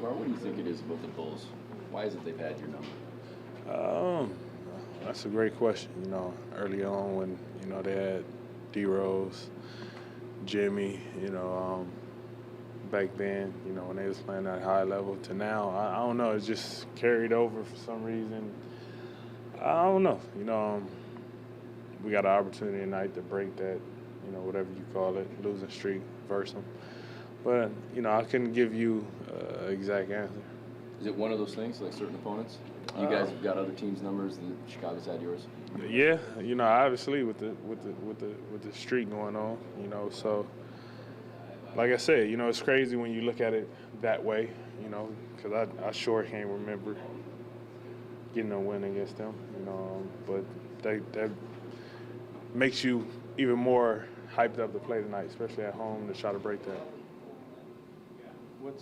DeMar, what do you think it is about the Bulls? Why is it they've had your number? That's a great question. Early on when, they had D-Rose, Jimmy, back then, when they was playing at a high level to now, I don't know. It's just carried over for some reason. I don't know. We got an opportunity tonight to break that, whatever you call it, losing streak versus them. But, I couldn't give you an exact answer. Is it one of those things, like certain opponents? You guys have got other teams' numbers, and Chicago's had yours. Yeah, obviously with the streak going on, so like I said, it's crazy when you look at it that way, because I sure can't remember getting a win against them, but that makes you even more hyped up to play tonight, especially at home, to try to break that. What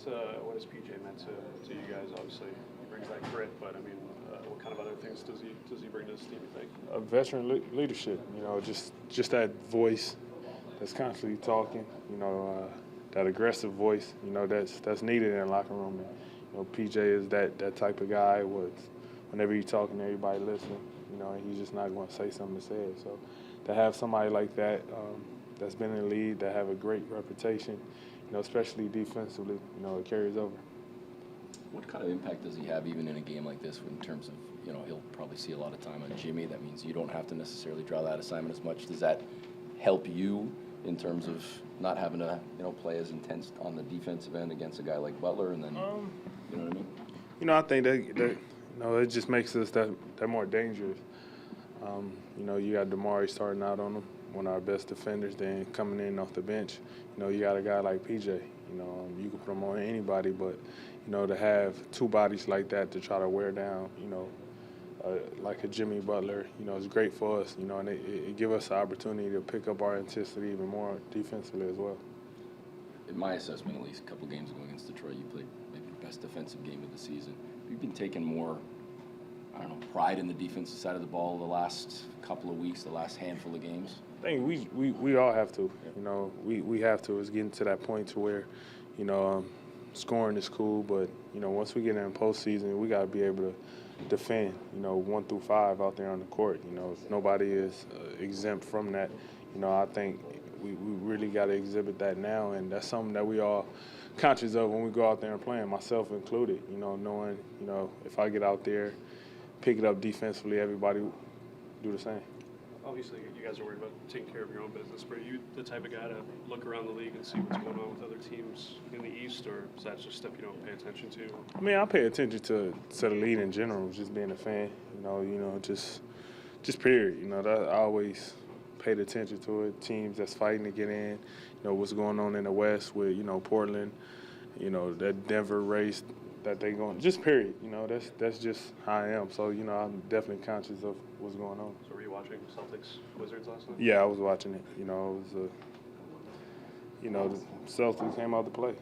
has PJ meant to you guys? Obviously, he brings that grit, but I mean, what kind of other things does he bring to this team, you think? Veteran leadership, just that voice that's constantly talking, that aggressive voice, that's needed in a locker room. And, PJ is that type of guy. Whenever he's talking, everybody listen, and he's just not going to say something to say it. So to have somebody like that that's been in the league, that have a great reputation, especially defensively, it carries over. What kind of impact does he have even in a game like this in terms of, he'll probably see a lot of time on Jimmy. That means you don't have to necessarily draw that assignment as much. Does that help you in terms of not having to, play as intense on the defensive end against a guy like Butler and then, you know what I mean? I think that it just makes us that more dangerous. You got DeMar starting out on him, one of our best defenders, then coming in off the bench. You got a guy like PJ. You can put him on anybody, but, to have two bodies like that to try to wear down, like a Jimmy Butler, it's great for us, and it gives us the opportunity to pick up our intensity even more defensively as well. In my assessment, at least a couple games ago against Detroit, you played maybe your best defensive game of the season. You've been taking more, pride in the defensive side of the ball the last couple of weeks, the last handful of games? I think we all have to, we have to. It's getting to that point to where, scoring is cool, but, once we get in postseason, we got to be able to defend, 1 through 5 out there on the court. Nobody is exempt from that. I think we really got to exhibit that now, and that's something that we all conscious of when we go out there and playing, myself included, knowing, if I get out there, pick it up defensively, everybody do the same. Obviously, you guys are worried about taking care of your own business, but are you the type of guy to look around the league and see what's going on with other teams in the East, or is that just stuff you don't pay attention to? I mean, I pay attention to the league in general, just being a fan, just period. That I always paid attention to it. Teams that's fighting to get in, what's going on in the West with, Portland, that Denver race that they going, just period. That's just how I am. So, I'm definitely conscious of what's going on. So were you watching Celtics Wizards last night? Yeah, I was watching it. It was the Celtics came out to play.